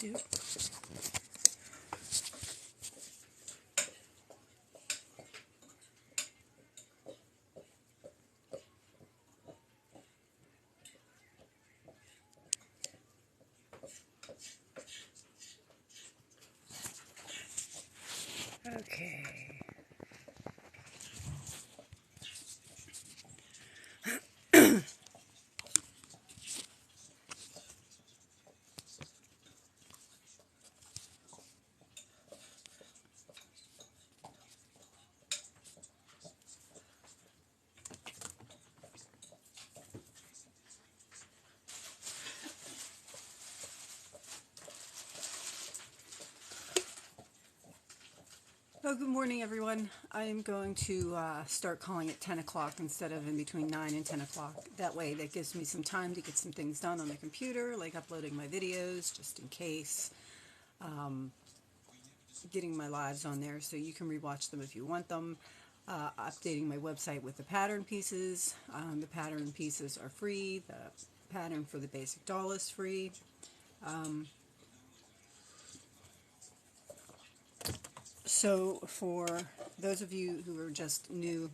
do. Okay. Well, good morning, everyone. I am going to start calling it 10 o'clock instead of in between 9 and 10 o'clock. That way, that gives me some time to get some things done on the computer, like uploading my videos, just in case. Getting my lives on there so you can rewatch them if you want them. Updating my website with the pattern pieces. The pattern pieces are free. The pattern for the basic doll is free. So for those of you who are just new,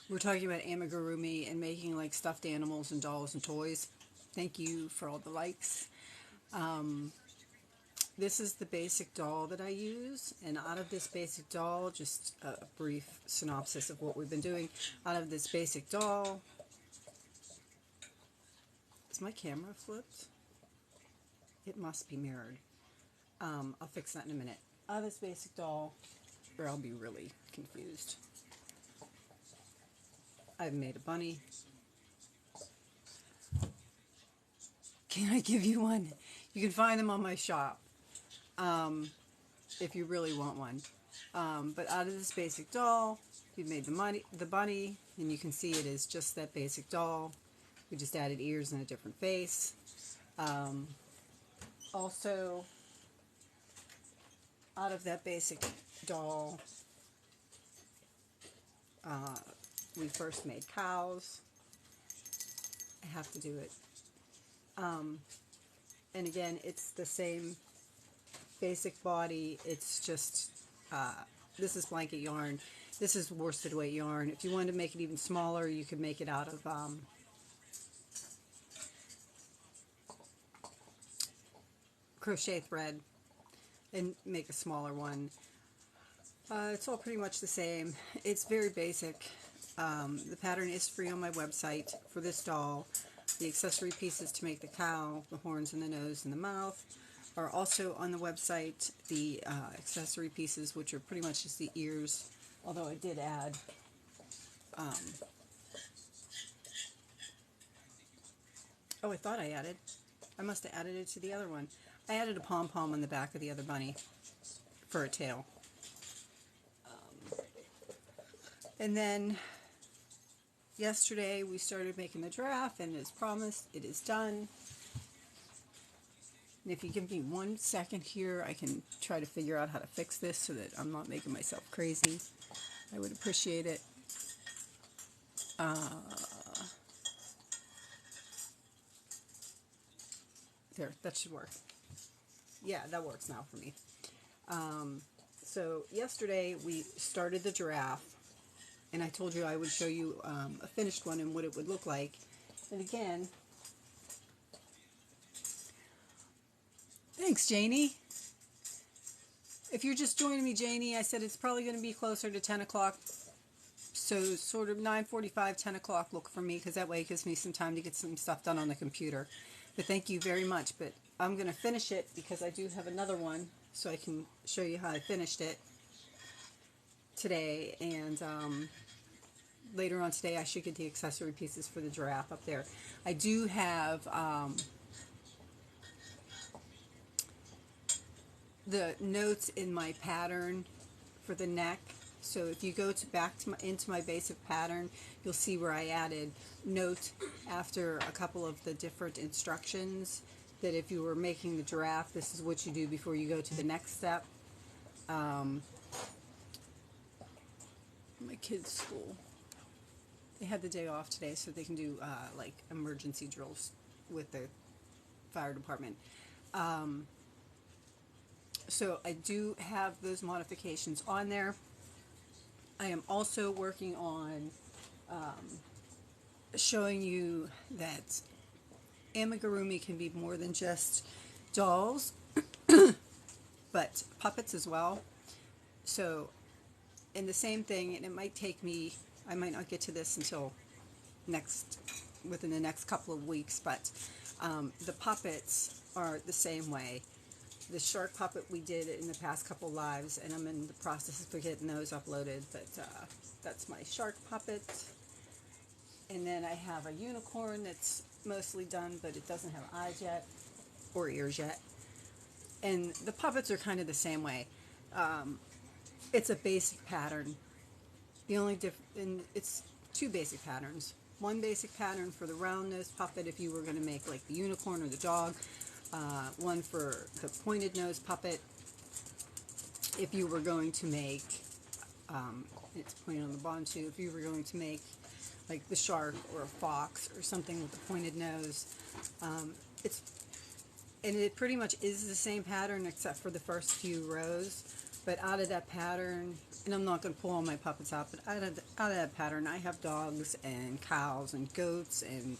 we're talking about amigurumi and making like stuffed animals and dolls and toys. Thank you for all the likes. This is the basic doll that I use, and out of this basic doll, just a brief synopsis of what we've been doing. Out of this basic doll, is my camera flipped? It must be mirrored. I'll fix that in a minute. Out of this basic doll, or I'll be really confused. I've made a bunny. Can I give you one? You can find them on my shop. If you really want one. But out of this basic doll, we've made the bunny, and you can see it is just that basic doll. We just added ears and a different face. Also, out of that basic doll, we first made cows. I have to do it. And again, it's the same basic body. It's just this is blanket yarn, this is worsted weight yarn. If you wanted to make it even smaller, you could make it out of crochet thread and make a smaller one. It's all pretty much the same. It's very basic. The pattern is free on my website for this doll. The accessory pieces to make the cow, the horns and the nose and the mouth, are also on the website. The accessory pieces, which are pretty much just the ears, although I did add oh, I thought I added, I must have added it to the other one. I added a pom-pom on the back of the other bunny for a tail. And then yesterday we started making the giraffe, and as promised, it is done. And if you give me 1 second here, I can try to figure out how to fix this so that I'm not making myself crazy. I would appreciate it. There, that should work. Yeah, that works now for me. So yesterday we started the giraffe, and I told you I would show you a finished one and what it would look like. And again, thanks, Janie. If you're just joining me, Janie, I said it's probably going to be closer to 10 o'clock. So sort of 9:45, 10 o'clock look for me, because that way it gives me some time to get some stuff done on the computer. But thank you very much. But I'm going to finish it because I do have another one, so I can show you how I finished it today. And later on today, I should get the accessory pieces for the giraffe up there. I do have the notes in my pattern for the neck. So if you go into my basic pattern, you'll see where I added note after a couple of the different instructions that if you were making the giraffe, this is what you do before you go to the next step. My kids' school, they had the day off today, so they can do like emergency drills with the fire department. So I do have those modifications on there. I am also working on showing you that amigurumi can be more than just dolls, but puppets as well. So, and the same thing, and it might take me, I might not get to this until next, within the next couple of weeks, but the puppets are the same way. The shark puppet we did in the past couple lives, and I'm in the process of getting those uploaded, but that's my shark puppet. And then I have a unicorn that's mostly done, but it doesn't have eyes yet, or ears yet. And the puppets are kind of the same way. It's a basic pattern. The only and it's two basic patterns. One basic pattern for the round nosed puppet if you were going to make like the unicorn or the dog. One for the pointed nose puppet if you were going to make, it's pointed on the bottom too, if you were going to make like the shark or a fox or something with a pointed nose. It's and it pretty much is the same pattern except for the first few rows. But out of that pattern, and I'm not going to pull all my puppets out, but out of that pattern, I have dogs and cows and goats, and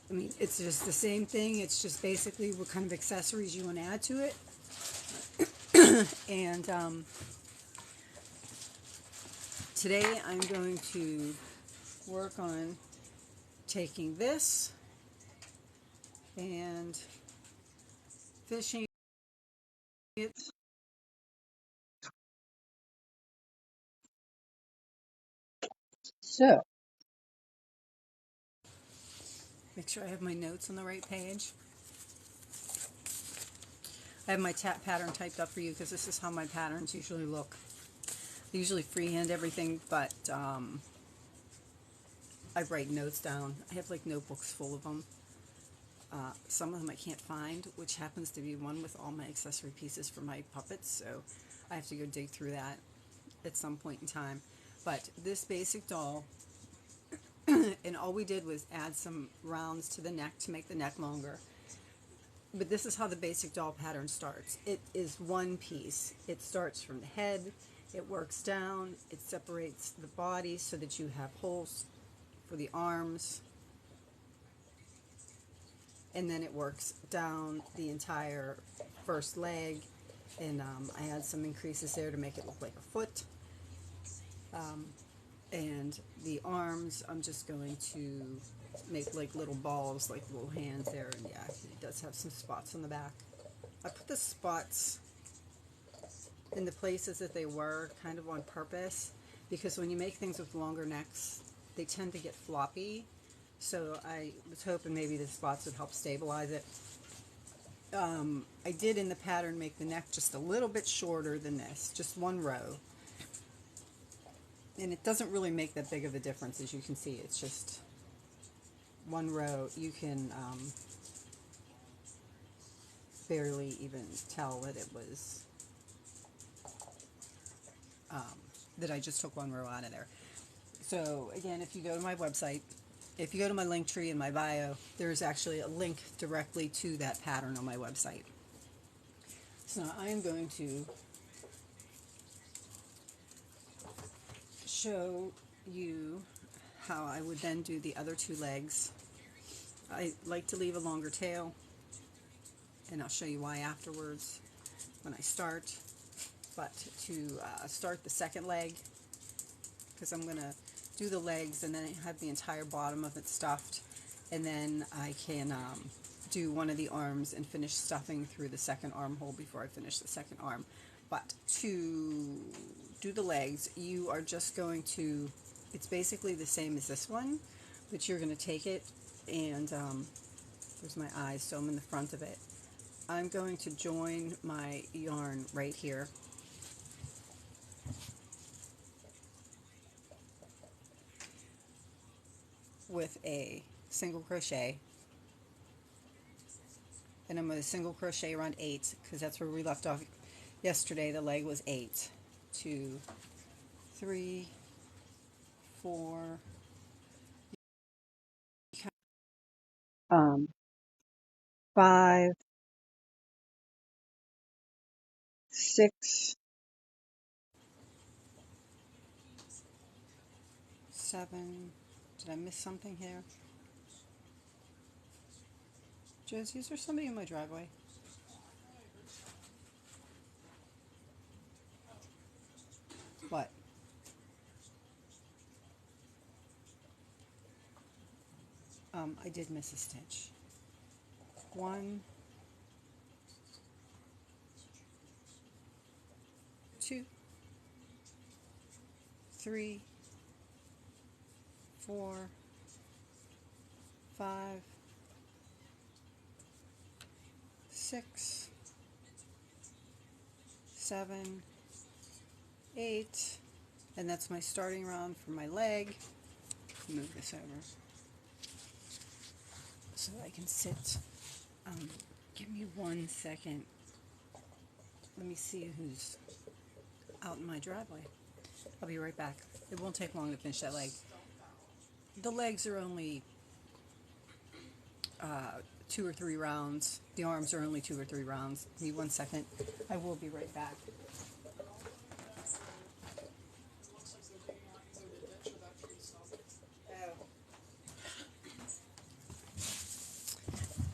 I mean, it's just the same thing. It's just basically what kind of accessories you want to add to it. And today I'm going to work on taking this and fishing it. So, make sure I have my notes on the right page. I have my pattern typed up for you because this is how my patterns usually look. I usually freehand everything, but I write notes down. I have like notebooks full of them. Some of them I can't find, which happens to be one with all my accessory pieces for my puppets, so I have to go dig through that at some point in time. But this basic doll, and all we did was add some rounds to the neck to make the neck longer. But this is how the basic doll pattern starts. It is one piece. It starts from the head, it works down, it separates the body so that you have holes for the arms, and then it works down the entire first leg, and I had some increases there to make it look like a foot. And the arms, I'm just going to make like little balls, like little hands there, and yeah, it does have some spots on the back. I put the spots in the places that they were kind of on purpose, because when you make things with longer necks, they tend to get floppy. So I was hoping maybe the spots would help stabilize it. I did in the pattern make the neck just a little bit shorter than this, just one row. And it doesn't really make that big of a difference, as you can see. It's just one row. You can barely even tell that it was, that I just took one row out of there. So again, if you go to my website, if you go to my link tree in my bio, there's actually a link directly to that pattern on my website. So I am going to show you how I would then do the other two legs. I like to leave a longer tail, and I'll show you why afterwards when I start. But to start the second leg, because I'm going to do the legs and then have the entire bottom of it stuffed, and then I can do one of the arms and finish stuffing through the second armhole before I finish the second arm. But to do the legs, you are just going to, it's basically the same as this one, but you're going to take it and, there's my eyes, so I'm in the front of it. I'm going to join my yarn right here. With a single crochet, and I'm going to single crochet around 8 because that's where we left off yesterday. The leg was 8, 2, 3, 4, 5, 6, 7. Did I miss something here? Josie, is there somebody in my driveway? What? I did miss a stitch. 1, 2, 3, 4, 5, 6, 7, 8, and that's my starting round for my leg. Move this over so I can sit. Give me 1 second. Let me see who's out in my driveway. I'll be right back. It won't take long to finish that leg. The legs are only 2 or 3 rounds. The arms are only 2 or 3 rounds. Give me 1 second. I will be right back.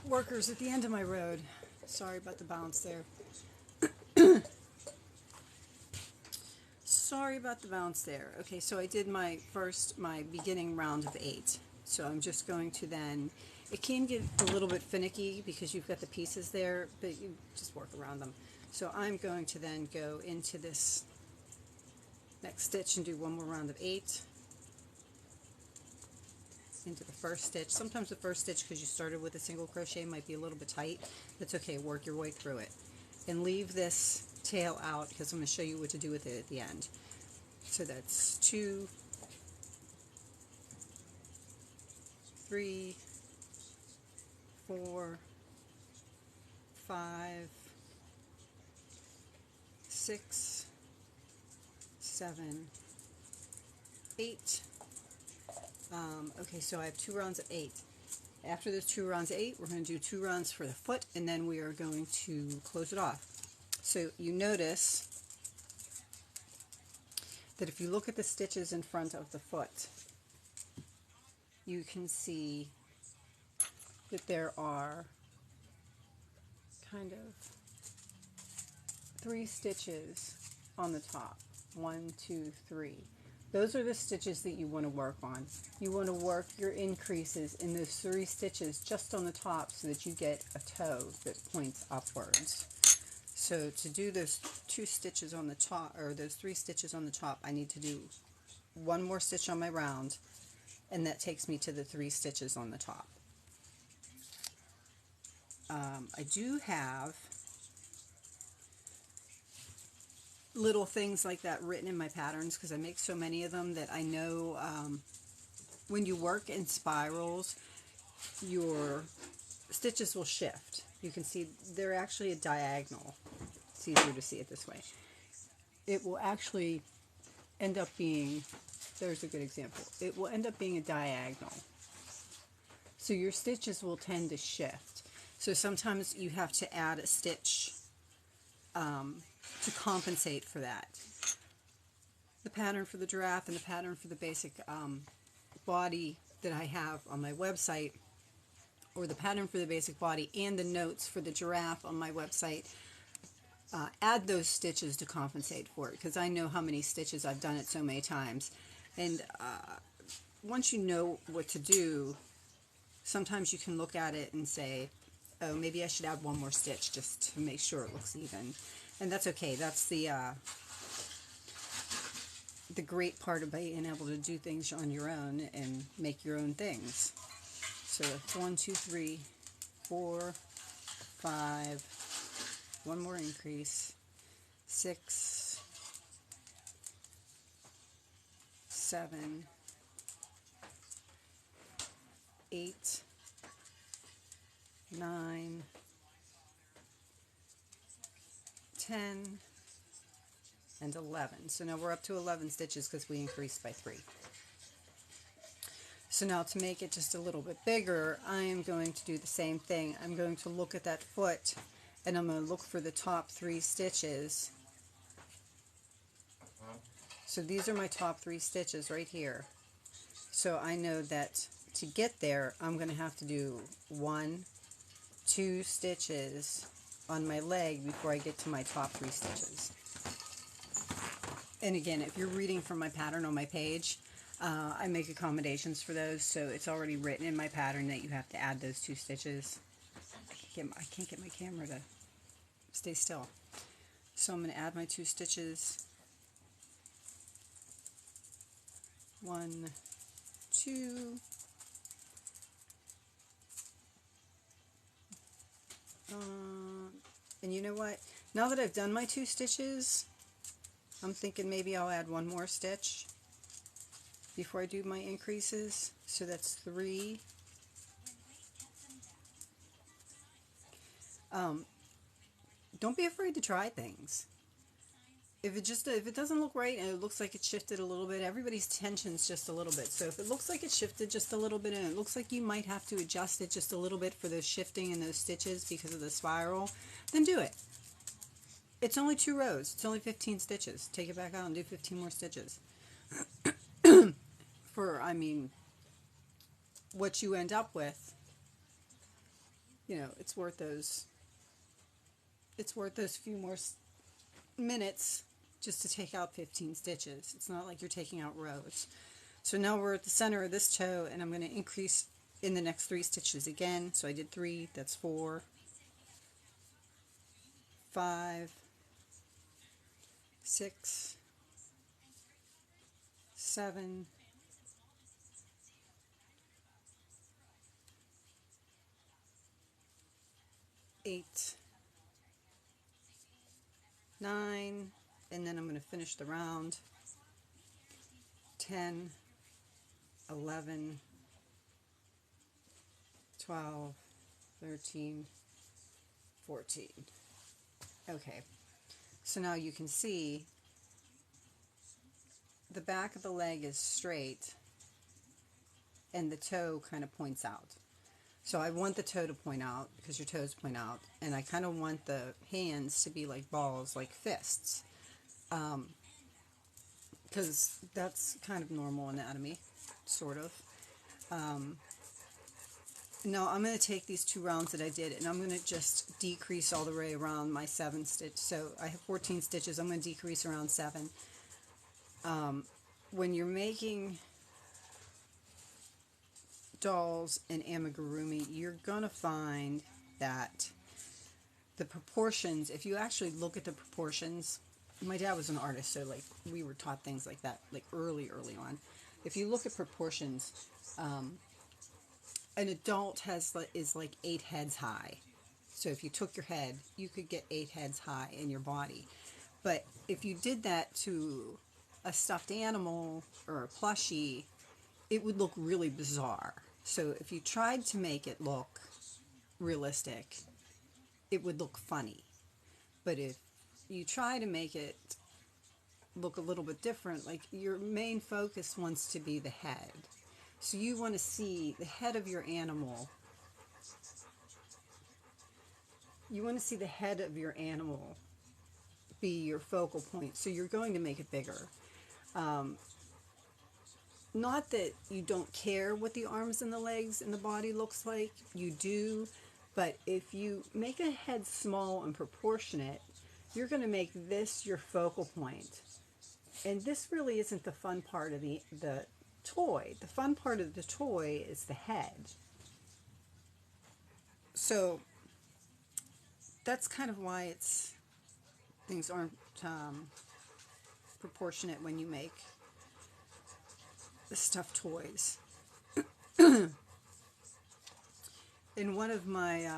Workers at the end of my road. Sorry about the bounce there. Sorry about the bounce there. Okay, so I did my beginning round of 8. So I'm just going to then, it can get a little bit finicky because you've got the pieces there, but you just work around them. So I'm going to then go into this next stitch and do one more round of 8 into the first stitch. Sometimes the first stitch, because you started with a single crochet, might be a little bit tight. That's okay, work your way through it. And leave this tail out because I'm going to show you what to do with it at the end. So that's 2, 3, 4, 5, 6, 7, 8. Okay, so I have 2 rounds of 8. After those 2 rounds of 8, we're going to do 2 rounds for the foot, and then we are going to close it off. So you notice that if you look at the stitches in front of the foot, you can see that there are kind of 3 stitches on the top. 1, 2, 3. Those are the stitches that you want to work on. You want to work your increases in those 3 stitches just on the top so that you get a toe that points upwards. So to do those 2 stitches on the top, or those 3 stitches on the top, I need to do 1 more stitch on my round, and that takes me to the 3 stitches on the top. I do have little things like that written in my patterns because I make so many of them that I know when you work in spirals, your stitches will shift. You can see they're actually a diagonal. It's easier to see it this way. It will actually end up being, there's a good example, it will end up being a diagonal. So your stitches will tend to shift. So sometimes you have to add a stitch to compensate for that. The pattern for the giraffe and the pattern for the basic body that I have on my website, or the pattern for the basic body and the notes for the giraffe on my website, add those stitches to compensate for it, because I know how many stitches I've done it so many times. And once you know what to do, sometimes you can look at it and say, oh, maybe I should add 1 more stitch just to make sure it looks even. And that's okay. That's the great part of being able to do things on your own and make your own things. So 1, 2, 3, 4, 5, 1 more increase, 6, 7, 8, 9, 10, and 11. So now we're up to 11 stitches because we increased by 3. So now to make it just a little bit bigger, I am going to do the same thing. I'm going to look at that foot and I'm going to look for the top 3 stitches. So these are my top 3 stitches right here. So I know that to get there, I'm going to have to do 1, 2 stitches on my leg before I get to my top 3 stitches. And again, if you're reading from my pattern on my page, I make accommodations for those, so it's already written in my pattern that you have to add those 2 stitches. I can't get my camera to stay still. So I'm going to add my 2 stitches. 1, 2. And you know what? Now that I've done my 2 stitches, I'm thinking maybe I'll add 1 more stitch before I do my increases. So that's 3. Don't be afraid to try things. If it doesn't look right and it looks like it shifted a little bit, everybody's tension's just a little bit. So if it looks like it shifted just a little bit and it looks like you might have to adjust it just a little bit for those shifting and those stitches because of the spiral, then do it. It's only 2 rows. It's only 15 stitches. Take it back out and do 15 more stitches. I mean, what you end up with, you know, it's worth those few more minutes just to take out 15 stitches. It's not like you're taking out rows. So now we're at the center of this toe, and I'm going to increase in the next 3 stitches again. So I did 3, that's 4, 5, 6, 7, 8, 9, and then I'm going to finish the round. 10, 11, 12, 13, 14. Okay, so now you can see the back of the leg is straight and the toe kind of points out. So I want the toe to point out because your toes point out, and I kind of want the hands to be like balls, like fists, because that's kind of normal anatomy, sort of. Now I'm going to take these 2 rounds that I did, and I'm going to just decrease all the way around my 7 stitch. So I have 14 stitches. I'm going to decrease around 7. When you're making dolls and amigurumi, you're going to find that the proportions, if you actually look at the proportions, my dad was an artist, so like we were taught things like that, like early on. If you look at proportions, an adult is like 8 heads high. So if you took your head, you could get 8 heads high in your body. But if you did that to a stuffed animal or a plushie, it would look really bizarre. So if you tried to make it look realistic, it would look funny. But if you try to make it look a little bit different, like your main focus wants to be the head. So you want to see the head of your animal. You want to see the head of your animal be your focal point. So you're going to make it bigger. Not that you don't care what the arms and the legs and the body looks like. You do. But if you make a head small and proportionate, you're going to make this your focal point. And this really isn't the fun part of the toy. The fun part of the toy is the head. So that's kind of why things aren't proportionate when you make the stuffed toys. In one of my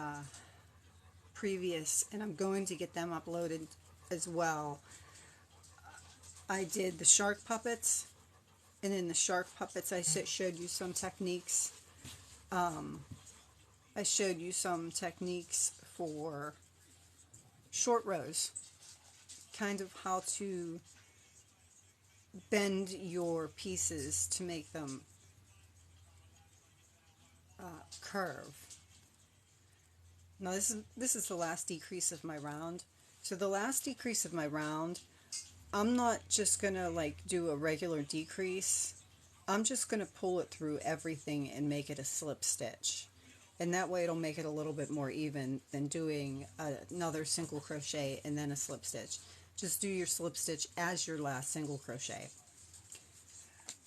previous, and I'm going to get them uploaded as well, I did the shark puppets, and in the shark puppets I showed you some techniques. I showed you some techniques for short rows, kind of how to bend your pieces to make them curve. Now this is the last decrease of my round. So the last decrease of my round, I'm not just gonna like do a regular decrease. I'm just gonna pull it through everything and make it a slip stitch. And that way it'll make it a little bit more even than doing another single crochet and then a slip stitch. Just do your slip stitch as your last single crochet.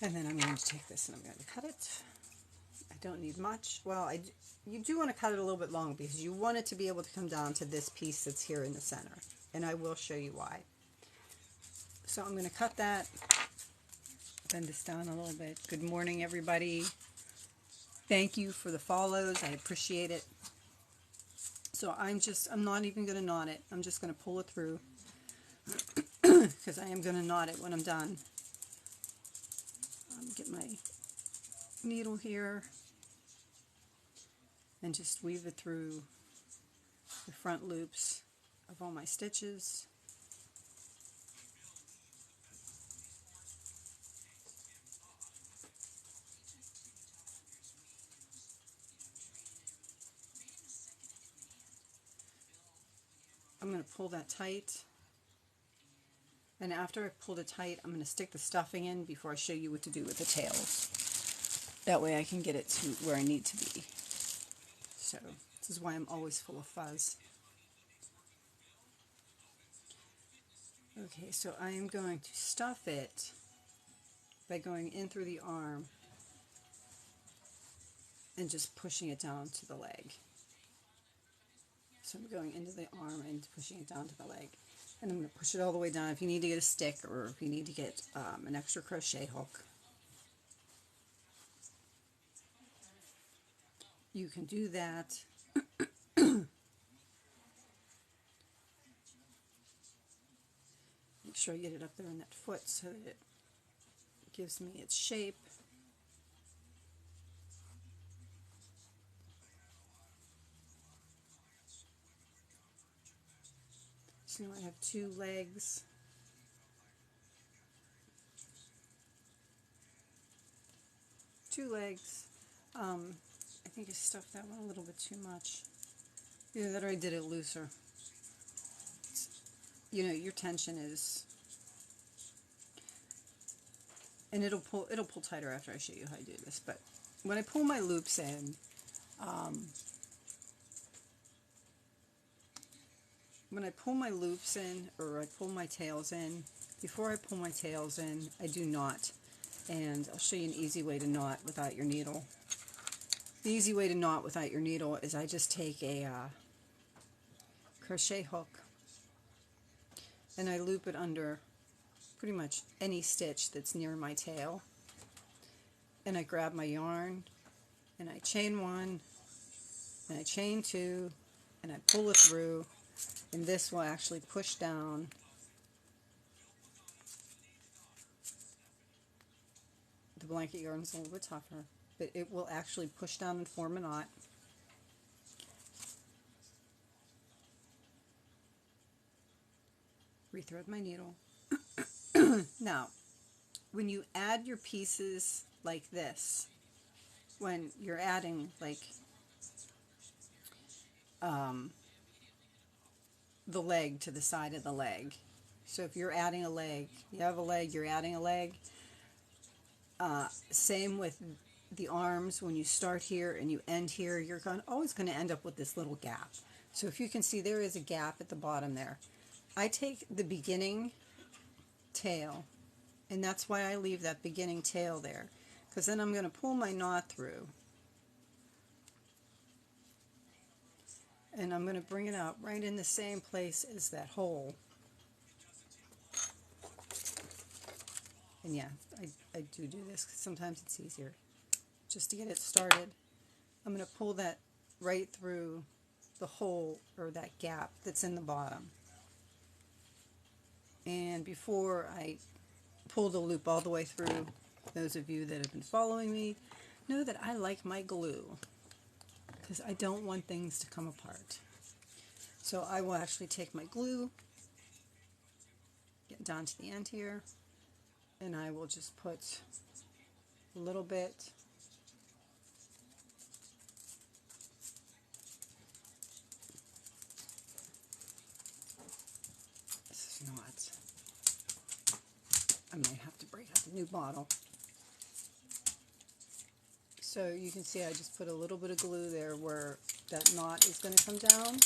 And then I'm going to take this and I'm going to cut it. I don't need much. Well, you do want to cut it a little bit long because you want it to be able to come down to this piece that's here in the center. And I will show you why. So I'm going to cut that, bend this down a little bit. Good morning, everybody. Thank you for the follows. I appreciate it. So I'm not even going to knot it. I'm just going to pull it through because I am going to knot it when I'm done. Get my needle here and just weave it through the front loops of all my stitches. I'm going to pull that tight, and after I've pulled it tight, I'm going to stick the stuffing in before I show you what to do with the tails. That way I can get it to where I need to be. So this is why I'm always full of fuzz. Okay, so I am going to stuff it by going in through the arm and just pushing it down to the leg. So I'm going into the arm and pushing it down to the leg. And I'm going to push it all the way down. If you need to get a stick or if you need to get an extra crochet hook, you can do that. Make sure I get it up there in that foot so that it gives me its shape. So now I have two legs. I think I stuffed that one a little bit too much. Either that or I did it looser. You know, your tension is, and it'll pull tighter after I show you how I do this. But when I pull my loops in, or I pull my tails in, before I pull my tails in, I do knot. And I'll show you an easy way to knot without your needle. The easy way to knot without your needle is I just take a crochet hook and I loop it under pretty much any stitch that's near my tail. And I grab my yarn and I chain one and I chain two and I pull it through, and this will actually push down the blanket yarn is a little bit tougher, but it will actually push down and form a knot. Rethread my needle. Now, when you add your pieces like this, when you're adding like the leg to the side of the leg, so if you're adding a leg, you have a leg, you're adding a leg. Same with the arms. When you start here and you end here, you're always going to end up with this little gap. So if you can see, there is a gap at the bottom there. I take the beginning tail, and that's why I leave that beginning tail there, because then I'm going to pull my knot through, and I'm going to bring it out right in the same place as that hole. And yeah, I do this because sometimes it's easier just to get it started. I'm going to pull that right through the hole, or that gap that's in the bottom. And before I pull the loop all the way through, those of you that have been following me know that I like my glue because I don't want things to come apart. So I will actually take my glue, get down to the end here, and I will just put a little bit I might have to break out the new bottle. So you can see I just put a little bit of glue there where that knot is going to come down.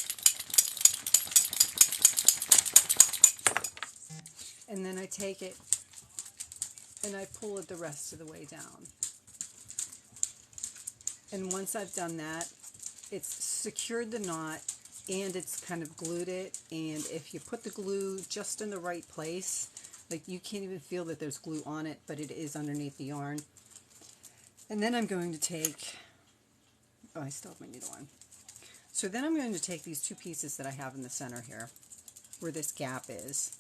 And then I take it and I pull it the rest of the way down. And once I've done that, it's secured the knot and it's kind of glued it. And if you put the glue just in the right place, like you can't even feel that there's glue on it, but it is underneath the yarn. And then I'm going to take, oh, I still have my needle on. So then I'm going to take these two pieces that I have in the center here, where this gap is,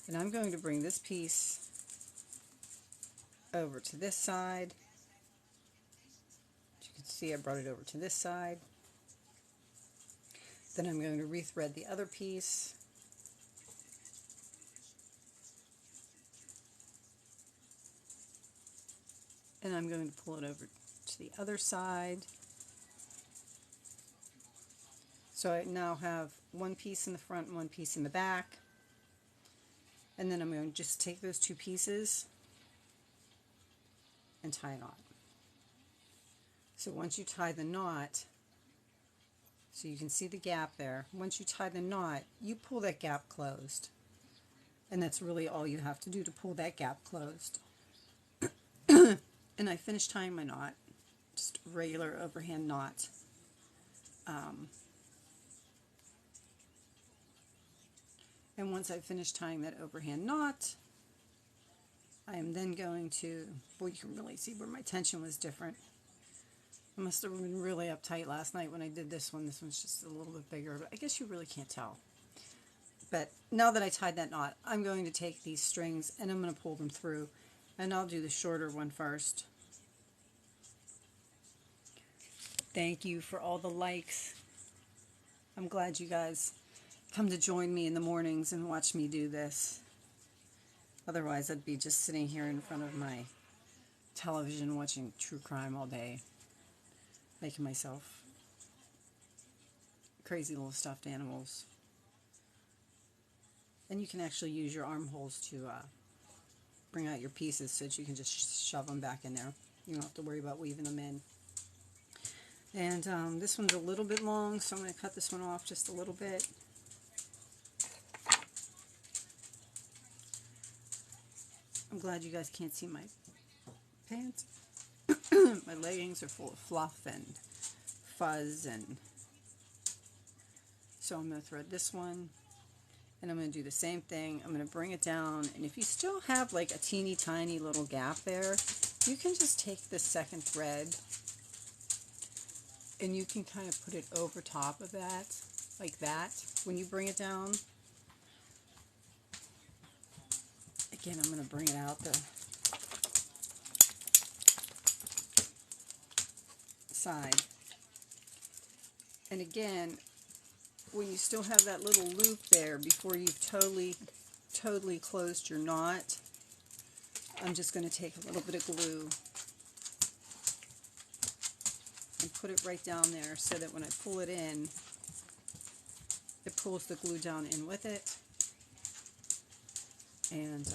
and I'm going to bring this piece over to this side. As you can see, I brought it over to this side. Then I'm going to rethread the other piece. And I'm going to pull it over to the other side. So I now have one piece in the front and one piece in the back. And then I'm going to just take those two pieces and tie a knot. So once you tie the knot, so you can see the gap there, once you tie the knot, you pull that gap closed. And that's really all you have to do to pull that gap closed. And I finished tying my knot, just a regular overhand knot. And once I finish tying that overhand knot, I am then going to, boy, you can really see where my tension was different. I must have been really uptight last night when I did this one. This one's just a little bit bigger, but I guess you really can't tell. But now that I tied that knot, I'm going to take these strings and I'm going to pull them through. And I'll do the shorter one first. Thank you for all the likes. I'm glad you guys come to join me in the mornings and watch me do this. Otherwise, I'd be just sitting here in front of my television watching true crime all day, making myself crazy little stuffed animals. And you can actually use your armholes to bring out your pieces so that you can just shove them back in there. You don't have to worry about weaving them in. And this one's a little bit long, so I'm going to cut this one off just a little bit. I'm glad you guys can't see my pants. My leggings are full of fluff and fuzz, and so I'm going to thread this one, and I'm going to do the same thing. I'm going to bring it down, and if you still have like a teeny tiny little gap there, you can just take the second thread and you can kind of put it over top of that, like that, when you bring it down. Again, I'm going to bring it out the side. And again, when you still have that little loop there before you've totally closed your knot, I'm just going to take a little bit of glue and put it right down there so that when I pull it in, it pulls the glue down in with it. And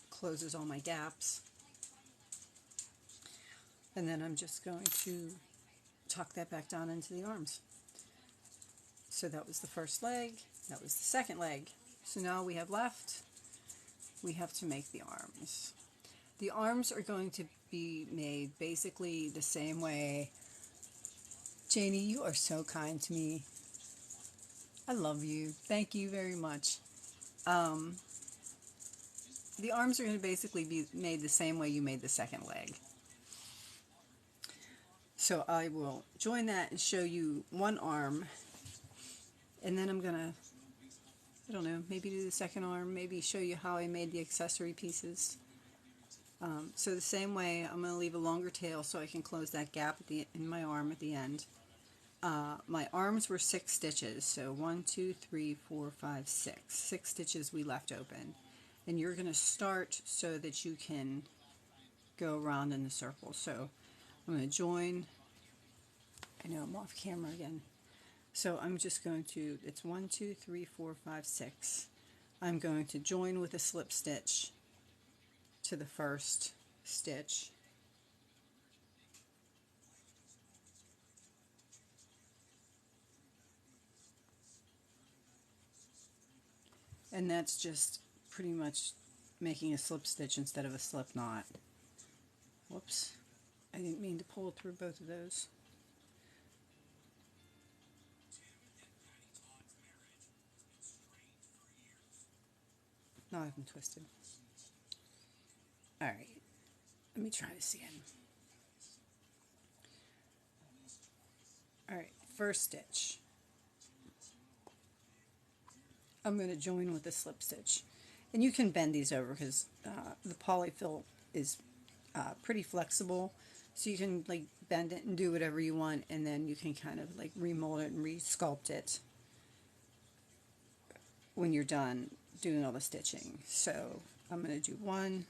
closes all my gaps. And then I'm just going to tuck that back down into the arms. So that was the first leg, that was the second leg. So now we have to make the arms. The arms are going to be made basically the same way. Janie, you are so kind to me. I love you. Thank you very much. The arms are going to basically be made the same way you made the second leg. So I will join that and show you one arm, and then I'm going to, I don't know, maybe do the second arm, maybe show you how I made the accessory pieces. So the same way, I'm going to leave a longer tail so I can close that gap at in my arm at the end. My arms were 6 stitches, so 1, 2, 3, 4, 5, 6. 6 stitches we left open. And you're going to start so that you can go around in the circle. So I'm going to join. I know I'm off camera again. So I'm just going to, it's 1, 2, 3, 4, 5, 6. I'm going to join with a slip stitch to the first stitch. And that's just pretty much making a slip stitch instead of a slip knot. Whoops, I didn't mean to pull through both of those. Now I have them twisted. Alright, let me try this again. Alright, first stitch. I'm going to join with a slip stitch. And you can bend these over because the polyfill is pretty flexible. So you can like bend it and do whatever you want, and then you can kind of like remold it and re-sculpt it when you're done doing all the stitching. So I'm going to do 1,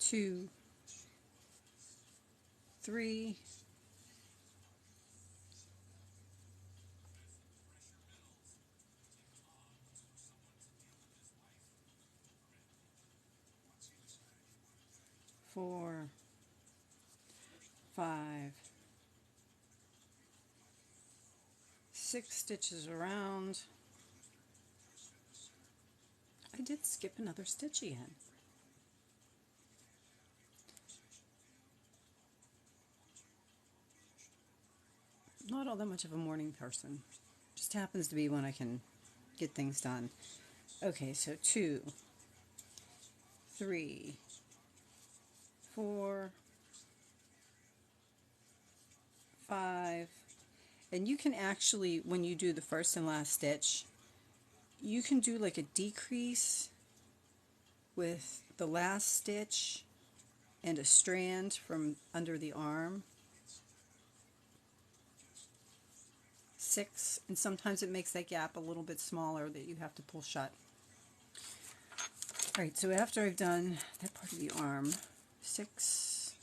2, 3, 4, 5, 6 stitches around. I did skip another stitch again. Not all that much of a morning person. Just happens to be when I can get things done. Okay, so 2, 3, 4, 5, and you can actually, when you do the first and last stitch, you can do like a decrease with the last stitch and a strand from under the arm. 6, and sometimes it makes that gap a little bit smaller that you have to pull shut. Alright, so after I've done that part of the arm, 6,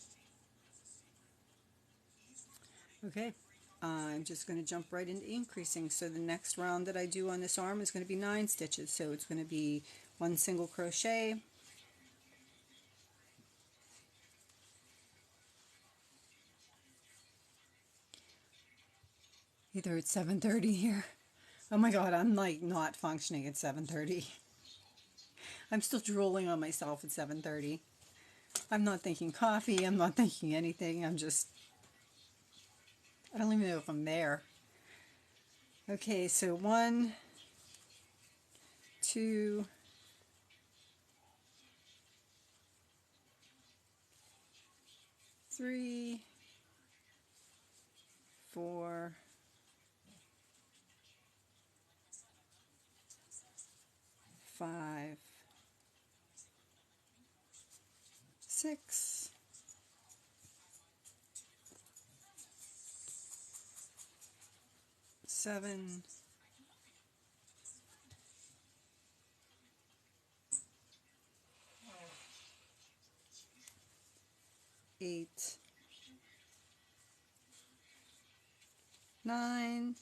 okay, I'm just going to jump right into increasing. So the next round that I do on this arm is going to be 9 stitches. So it's going to be 1 single crochet, either it's 7:30 here. Oh my god, I'm like not functioning at 7:30. I'm still drooling on myself at 7:30. I'm not thinking coffee, I'm not thinking anything, I don't even know if I'm there. Okay, so 1, 2, 3, 4, 5, 6, 7, 8, 9.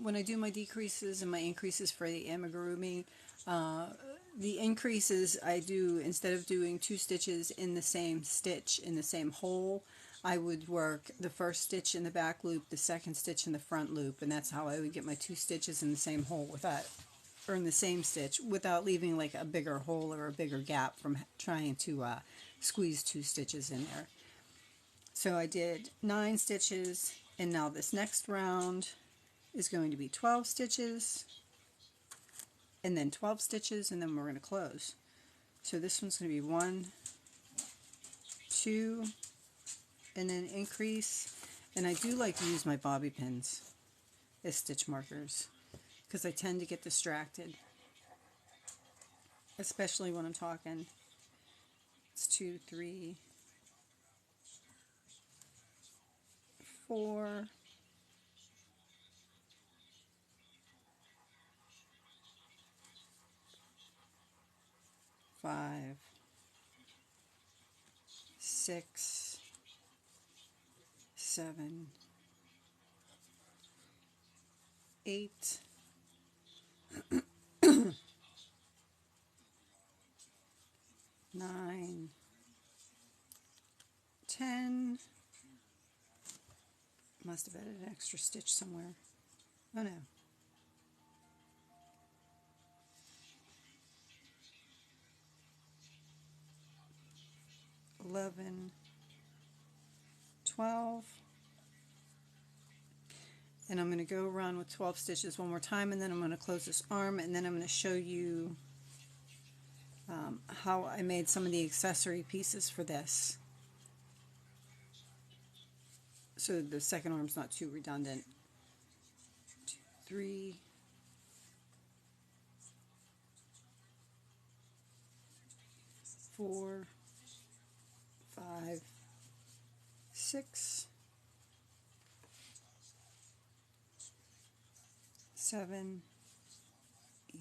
When I do my decreases and my increases for the amigurumi, the increases I do, instead of doing 2 stitches in the same stitch in the same hole, I would work the first stitch in the back loop, the second stitch in the front loop, and that's how I would get my 2 stitches in the same hole without, or in the same stitch, without leaving like a bigger hole or a bigger gap from trying to squeeze 2 stitches in there. So I did 9 stitches, and now this next round is going to be 12 stitches, and then 12 stitches, and then we're going to close. So this one's going to be 1, 2, and then increase. And I do like to use my bobby pins as stitch markers because I tend to get distracted, especially when I'm talking. It's 2, 3, 4, 5, 6, 7, 8, 9, 10. Must have added an extra stitch somewhere. Oh no. 11, 12. And I'm going to go around with 12 stitches one more time, and then I'm going to close this arm, and then I'm going to show you how I made some of the accessory pieces for this, so the second arm's not too redundant. 2, 3, 4, 5, 6, 7,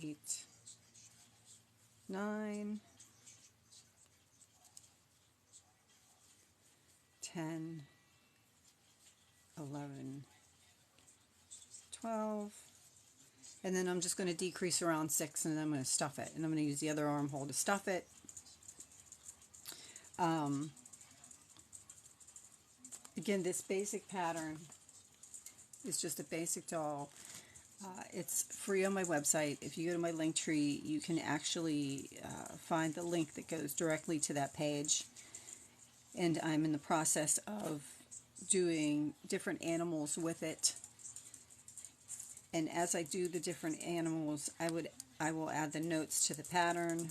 8, 9, 10, 11, 12, and then I'm just going to decrease around 6, and then I'm going to stuff it, and I'm going to use the other armhole to stuff it. Again, this basic pattern is just a basic doll. It's free on my website. If you go to my link tree, you can actually find the link that goes directly to that page. And I'm in the process of doing different animals with it. And as I do the different animals, I will add the notes to the pattern.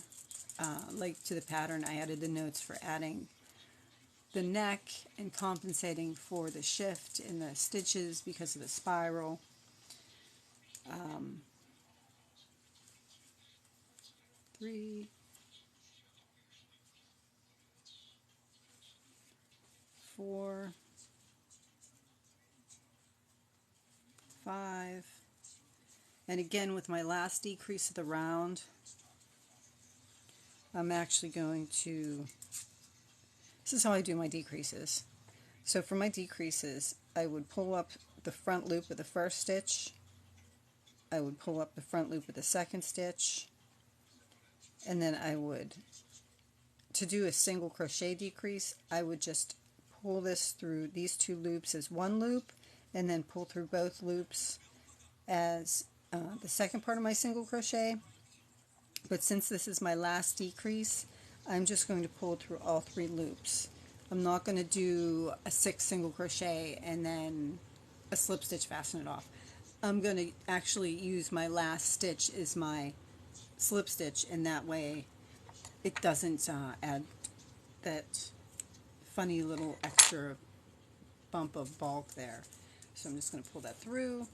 Like to the pattern, I added the notes for adding the neck and compensating for the shift in the stitches because of the spiral. 3, 4, 5, and again with my last decrease of the round, I'm actually going to, this is how I do my decreases. So for my decreases, I would pull up the front loop of the first stitch, I would pull up the front loop of the second stitch, and then I would, to do a single crochet decrease, I would just pull this through these two loops as one loop, and then pull through both loops as the second part of my single crochet. But since this is my last decrease, I'm just going to pull through all 3 loops. I'm not going to do a 6 single crochet and then a slip stitch, fasten it off. I'm going to actually use my last stitch as my slip stitch, and that way it doesn't add that funny little extra bump of bulk there. So I'm just going to pull that through,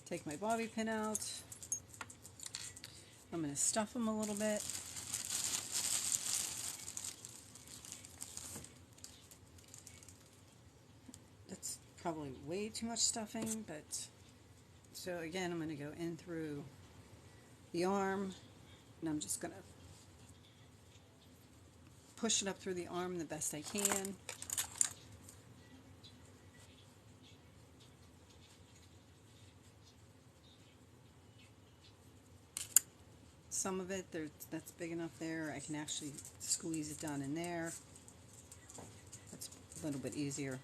take my bobby pin out, I'm going to stuff them a little bit. That's probably way too much stuffing, but so again I'm going to go in through the arm, and I'm just going to push it up through the arm the best I can. Some of it, that's big enough there, I can actually squeeze it down in there. That's a little bit easier.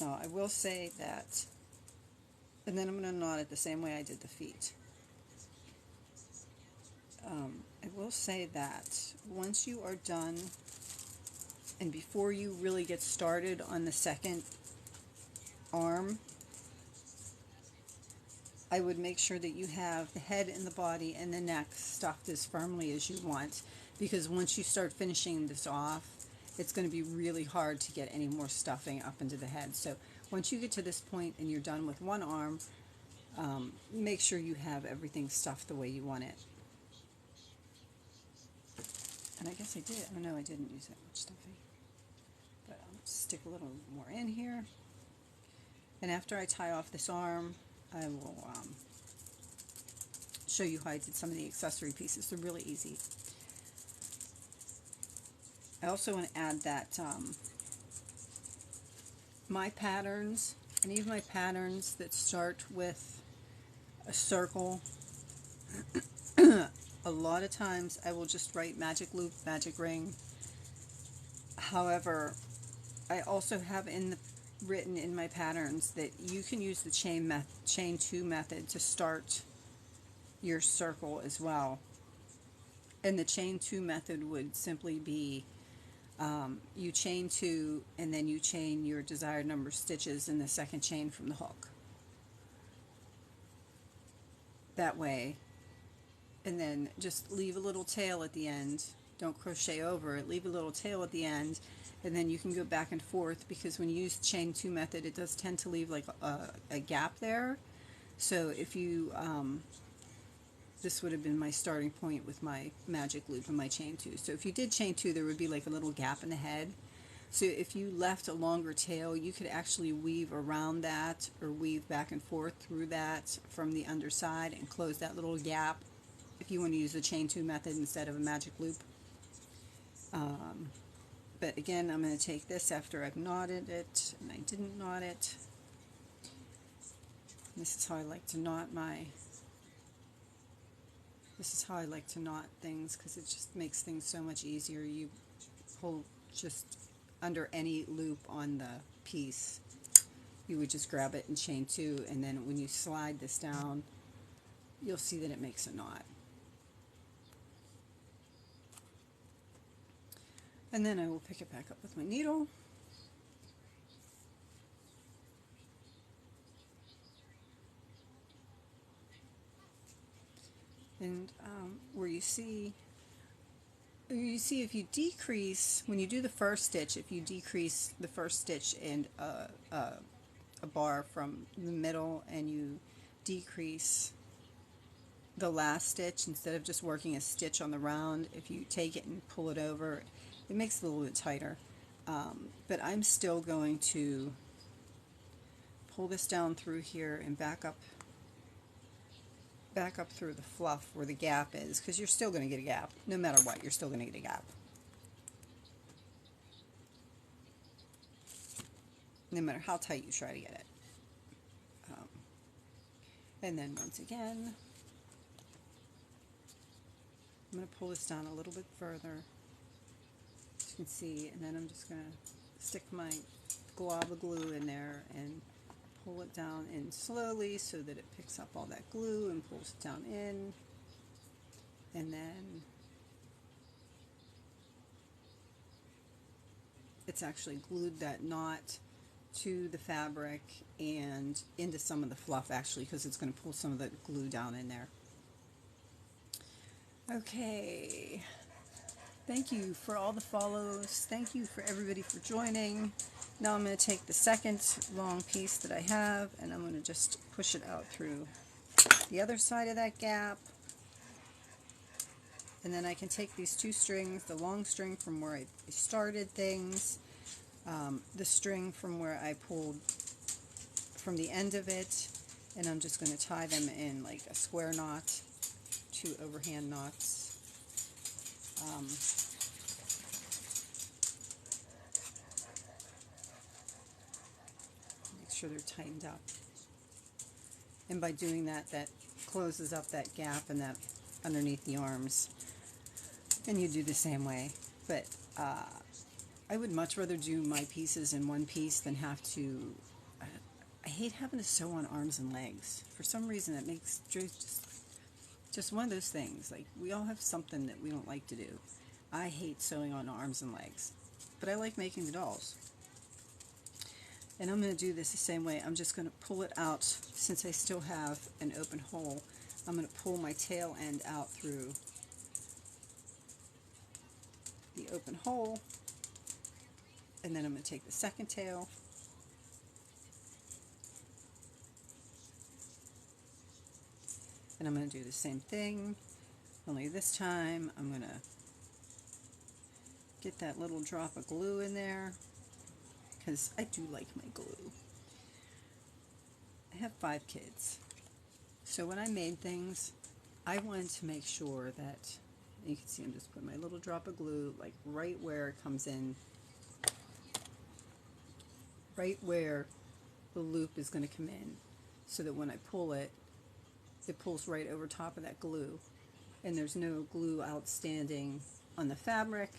Now I will say that, and then I'm going to knot it the same way I did the feet. I will say that once you are done, and before you really get started on the second arm, I would make sure that you have the head and the body and the neck stuffed as firmly as you want, because once you start finishing this off, it's going to be really hard to get any more stuffing up into the head. So once you get to this point and you're done with one arm, make sure you have everything stuffed the way you want it. And I guess I did. Oh no, I didn't use that much stuffing. But I'll stick a little more in here. And after I tie off this arm, I will show you how I did some of the accessory pieces. They're really easy. I also want to add that my patterns, any of my patterns that start with a circle, a lot of times I will just write magic loop, magic ring. However, I also have written in my patterns that you can use the chain 2 method to start your circle as well. And the chain 2 method would simply be you chain 2 and then you chain your desired number of stitches in the second chain from the hook. That way, and then just leave a little tail at the end. Don't crochet over it, leave a little tail at the end, and then you can go back and forth, because when you use chain 2 method it does tend to leave like a gap there. So if you this would have been my starting point with my magic loop and my chain 2. So if you did chain 2, there would be like a little gap in the head. So if you left a longer tail, you could actually weave around that or weave back and forth through that from the underside and close that little gap if you want to use the chain 2 method instead of a magic loop. But again, I'm going to take this after I've knotted it, and I didn't knot it. This is how I like to knot things, because it just makes things so much easier. You pull just under any loop on the piece. You would just grab it and chain 2, and then when you slide this down, you'll see that it makes a knot. And then I will pick it back up with my needle. And where you see if you decrease, when you do the first stitch, if you decrease the first stitch and a bar from the middle, and you decrease the last stitch, instead of just working a stitch on the round, if you take it and pull it over, it makes it a little bit tighter. But I'm still going to pull this down through here and back up through the fluff where the gap is, because you're still going to get a gap. No matter what, you're still going to get a gap. No matter how tight you try to get it. And then once again, I'm going to pull this down a little bit further, as you can see, and then I'm just going to stick my glob of glue in there and pull it down in slowly so that it picks up all that glue and pulls it down in. And then it's actually glued that knot to the fabric and into some of the fluff, actually, because it's going to pull some of the glue down in there. Okay, thank you for all the follows. Thank you for everybody for joining. Now I'm going to take the second long piece that I have, and I'm going to just push it out through the other side of that gap. And then I can take these two strings, the long string from where I started things, the string from where I pulled from the end of it, and I'm just going to tie them in like a square knot, 2 overhand knots. Make sure they're tightened up. And by doing that, that closes up that gap and that underneath the arms. And you do the same way. But I would much rather do my pieces in one piece than have to... I hate having to sew on arms and legs. For some reason, it makes just one of those things. Like, we all have something that we don't like to do. I hate sewing on arms and legs, but I like making the dolls. And I'm going to do this the same way. I'm just going to pull it out. Since I still have an open hole, I'm going to pull my tail end out through the open hole, and then I'm going to take the second tail, and I'm going to do the same thing, only this time I'm going to get that little drop of glue in there, because I do like my glue. I have 5 kids, so when I made things, I wanted to make sure that And you can see I'm just putting my little drop of glue like right where it comes in, right where the loop is going to come in, so that when I pull it, it pulls right over top of that glue, and there's no glue outstanding on the fabric,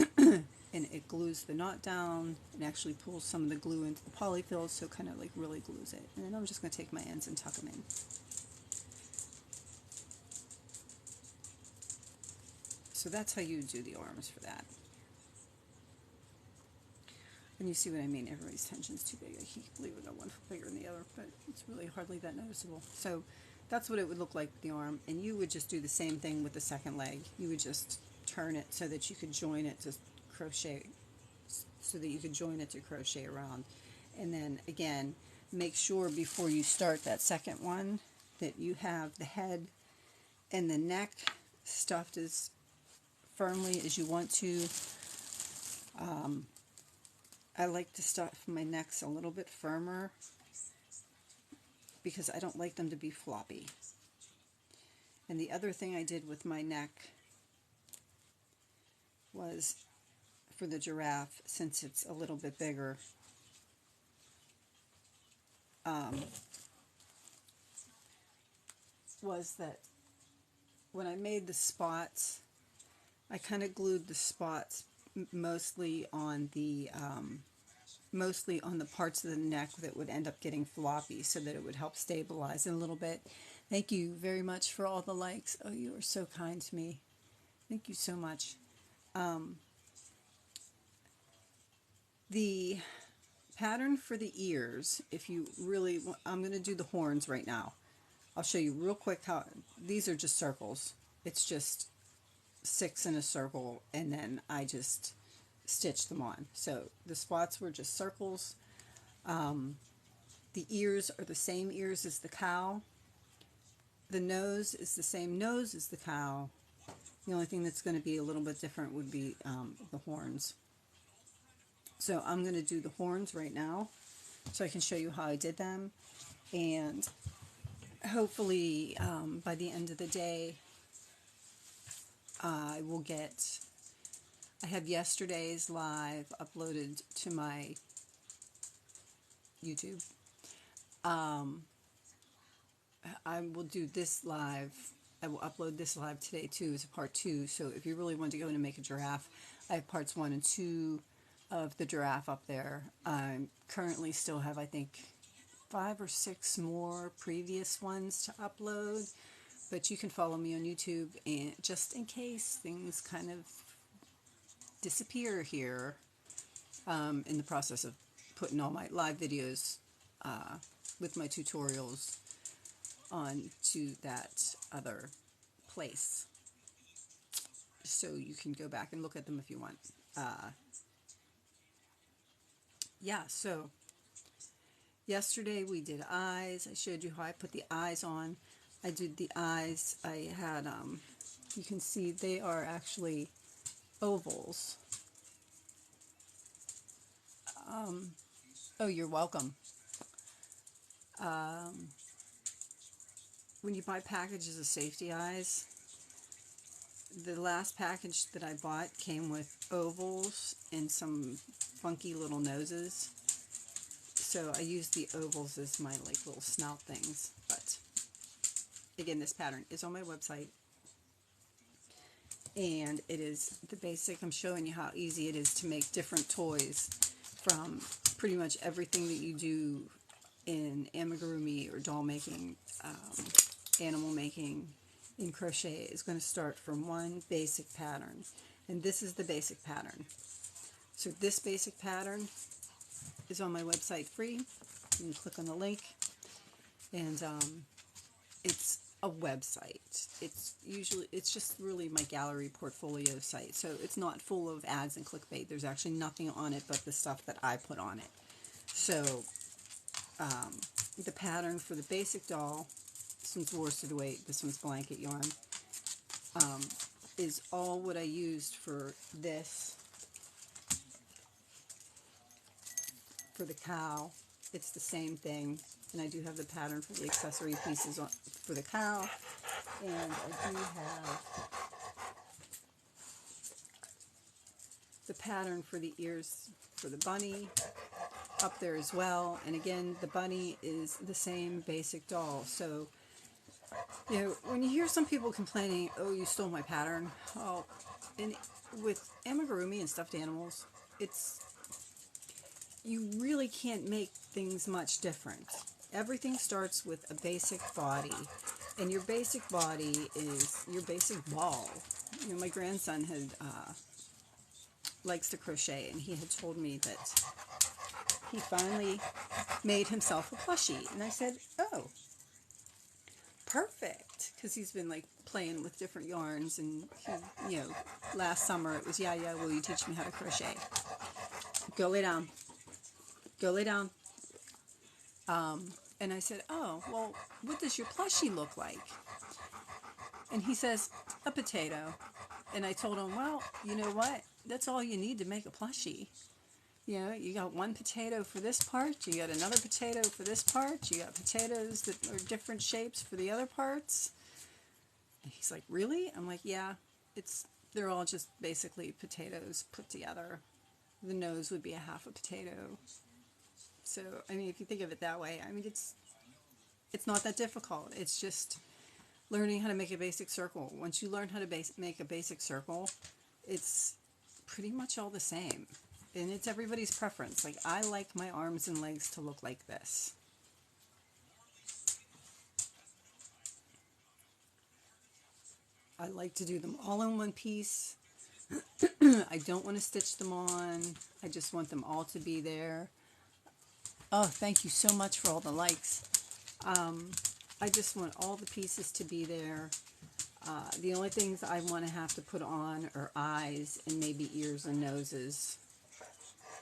and it glues the knot down and actually pulls some of the glue into the polyfill, so kind of like really glues it. And then I'm just going to take my ends and tuck them in. So that's how you do the arms for that. And you see what I mean, everybody's tension's too big. I can't believe it, got one foot bigger than the other, but it's really hardly that noticeable. So that's what it would look like with the arm, and you would just do the same thing with the second leg. You would just turn it so that you could join it to crochet, around. And then again, make sure before you start that second one that you have the head and the neck stuffed as firmly as you want to. I like to stuff my necks a little bit firmer because I don't like them to be floppy. And the other thing I did with my neck was, for the giraffe, since it's a little bit bigger, was that when I made the spots, I kind of glued the spots mostly on the parts of the neck that would end up getting floppy, so that it would help stabilize it a little bit. Thank you very much for all the likes. Oh, you are so kind to me. Thank you so much. The pattern for the ears, if you really want, I'm going to do the horns right now. I'll show you real quick how, these are just circles. It's just 6 in a circle, and then I just stitch them on. So the spots were just circles. The ears are the same ears as the cow. The nose is the same nose as the cow. The only thing that's going to be a little bit different would be the horns. So I'm going to do the horns right now so I can show you how I did them, and hopefully by the end of the day I have yesterday's live uploaded to my YouTube. I will do this live. I will upload this live today too as a part 2. So if you really want to go in and make a giraffe, I have parts 1 and 2 of the giraffe up there. I currently still have, I think, 5 or 6 more previous ones to upload. But you can follow me on YouTube, and just in case things kind of disappear here in the process of putting all my live videos with my tutorials on to that other place, so you can go back and look at them if you want. Yeah, so yesterday we did eyes. I showed you how I put the eyes on. I did the eyes. I had, you can see they are actually ovals. Oh, you're welcome. When you buy packages of safety eyes, the last package that I bought came with ovals and some funky little noses. So I used the ovals as my like little snout things. But again, this pattern is on my website, and it is the basic. I'm showing you how easy it is to make different toys from pretty much everything that you do in amigurumi or doll making, animal making, in crochet is going to start from one basic pattern. And this is the basic pattern. So this basic pattern is on my website free. You can click on the link, and it's a website. It's just really my gallery portfolio site. So it's not full of ads and clickbait. There's actually nothing on it but the stuff that I put on it. So the pattern for the basic doll, this one's worsted weight, this one's blanket yarn, is all what I used for this. For the cow, it's the same thing, and I do have the pattern for the accessory pieces for the cow, and I do have the pattern for the ears for the bunny up there as well. And again, the bunny is the same basic doll. So, you know, when you hear some people complaining, oh, you stole my pattern. Oh, and with amigurumi and stuffed animals, you really can't make things much different. Everything starts with a basic body, and your basic body is your basic ball. You know, my grandson likes to crochet, and he had told me that he finally made himself a plushie, and I said, oh, perfect, because he's been like playing with different yarns, and he, you know, last summer it was, yeah, will you teach me how to crochet? Go lay down. Go lay down. And I said, oh, well, what does your plushie look like? And he says, a potato. And I told him, well, you know what? That's all you need to make a plushie. You know, you got one potato for this part, you got another potato for this part, you got potatoes that are different shapes for the other parts. And he's like, really? I'm like, yeah, they're all just basically potatoes put together. The nose would be a half a potato. So, I mean, if you think of it that way, I mean, it's not that difficult. It's just learning how to make a basic circle. Once you learn how to make a basic circle, it's pretty much all the same. And it's everybody's preference. Like, I like my arms and legs to look like this. I like to do them all in one piece. I don't want to stitch them on. I just want them all to be there. Oh, thank you so much for all the likes. I just want all the pieces to be there. The only things I want to have to put on are eyes and maybe ears and noses.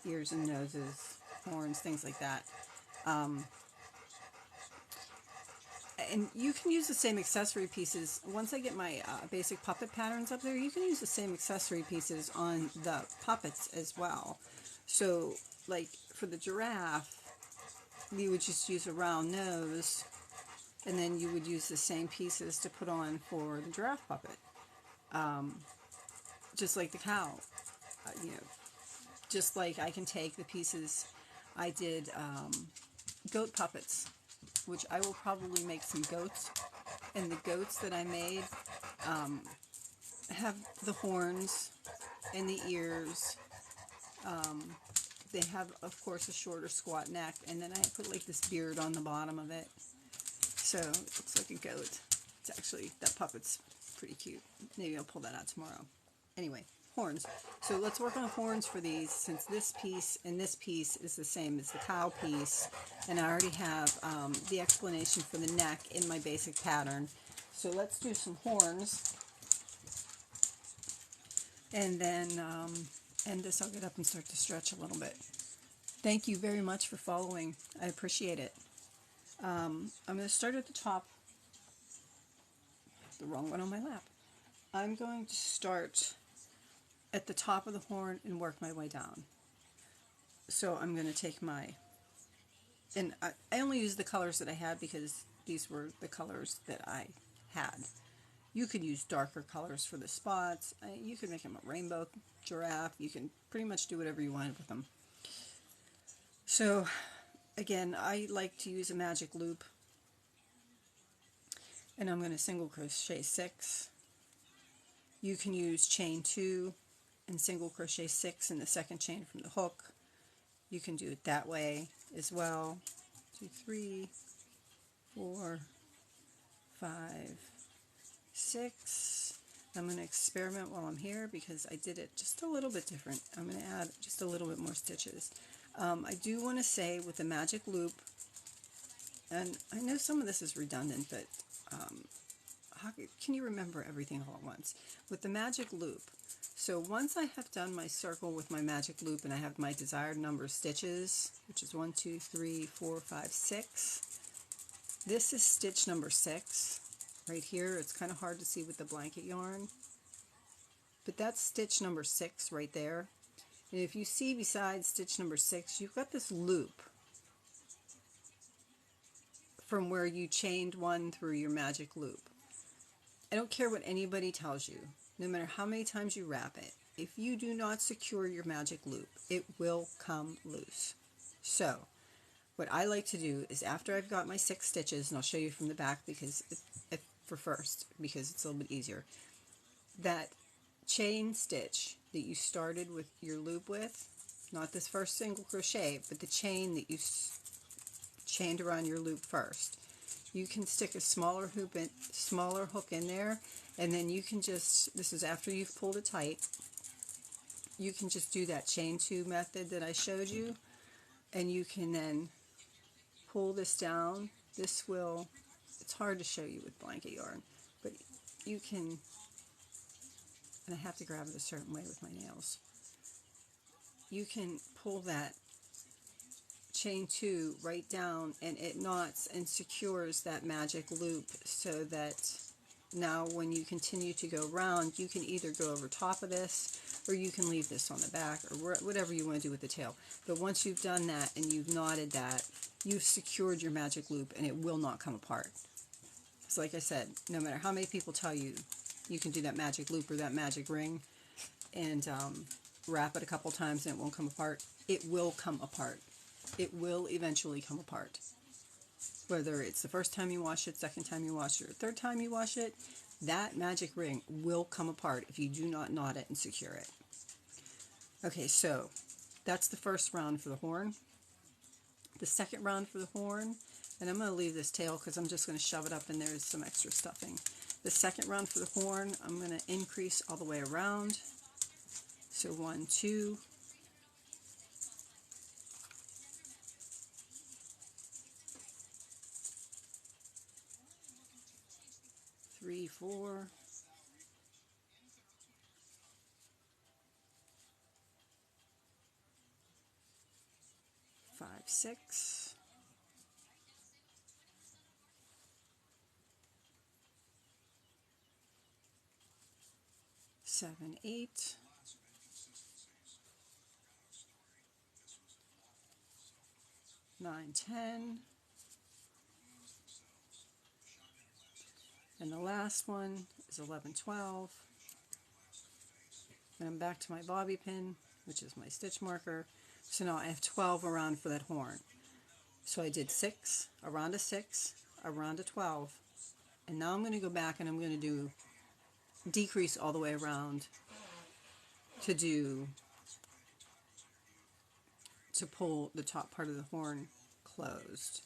Ears and noses, horns, things like that. And you can use the same accessory pieces. Once I get my basic puppet patterns up there, you can use the same accessory pieces on the puppets as well. So, like for the giraffe, you would just use a round nose, and then you would use the same pieces to put on for the giraffe puppet. Just like the cow, you know, just like I can take the pieces I did goat puppets, which I will probably make some goats, and the goats that I made have the horns and the ears. They have, of course, a shorter squat neck, and then I put like this beard on the bottom of it, so it looks like a goat. It's actually, that puppet's pretty cute. Maybe I'll pull that out tomorrow. Anyway, horns. So let's work on the horns for these, since this piece and this piece is the same as the cow piece, and I already have the explanation for the neck in my basic pattern. So let's do some horns, and then end this. I'll get up and start to stretch a little bit. Thank you very much for following. I appreciate it. I'm going to start at the top. The wrong one on my lap. I'm going to start at the top of the horn and work my way down. So I'm going to take and I only used the colors that I had because these were the colors that I had. You could use darker colors for the spots. You could make them a rainbow giraffe. You can pretty much do whatever you want with them. So again, I like to use a magic loop, and I'm going to single crochet 6. You can use chain 2 and single crochet 6 in the second chain from the hook. You can do it that way as well. 2, 3, 4, 5, 6. I'm going to experiment while I'm here because I did it just a little bit different. I'm going to add just a little bit more stitches. I do want to say with the magic loop, and I know some of this is redundant, but how can you remember everything all at once? With the magic loop, so once I have done my circle with my magic loop and I have my desired number of stitches, which is 1, 2, 3, 4, 5, 6, this is stitch number 6. Right here, it's kind of hard to see with the blanket yarn, but that's stitch number 6 right there. And if you see beside stitch number 6, you've got this loop from where you chained 1 through your magic loop. I don't care what anybody tells you, no matter how many times you wrap it, if you do not secure your magic loop, it will come loose. So what I like to do is, after I've got my 6 stitches, and I'll show you from the back because for first, because it's a little bit easier, that chain stitch that you started with your loop with, not this first single crochet, but the chain that you chained around your loop first, you can stick a smaller hook in there, and then you can just, this is after you've pulled it tight, you can just do that chain 2 method that I showed you, and you can then pull this down. This will, it's hard to show you with blanket yarn, but you can, and I have to grab it a certain way with my nails, you can pull that chain 2 right down, and it knots and secures that magic loop, so that now when you continue to go around, you can either go over top of this, or you can leave this on the back, or whatever you want to do with the tail. But once you've done that and you've knotted that, you've secured your magic loop, and it will not come apart. So like I said, no matter how many people tell you you can do that magic loop or that magic ring and wrap it a couple times and it won't come apart, it will come apart. It will eventually come apart. Whether it's the first time you wash it, second time you wash it, or third time you wash it, that magic ring will come apart if you do not knot it and secure it. Okay, so that's the first round for the horn. The second round for the horn, and I'm going to leave this tail because I'm just going to shove it up and there's some extra stuffing. The second round for the horn, I'm going to increase all the way around. So 1, 2, 3, 4, 5, 6, 7, 8, 9, 10, and the last one is 11, 12. And I'm back to my bobby pin, which is my stitch marker. So now I have 12 around for that horn. So I did 6, a round of 6, a round of 12, and now I'm going to go back and I'm going to do decrease all the way around to pull the top part of the horn closed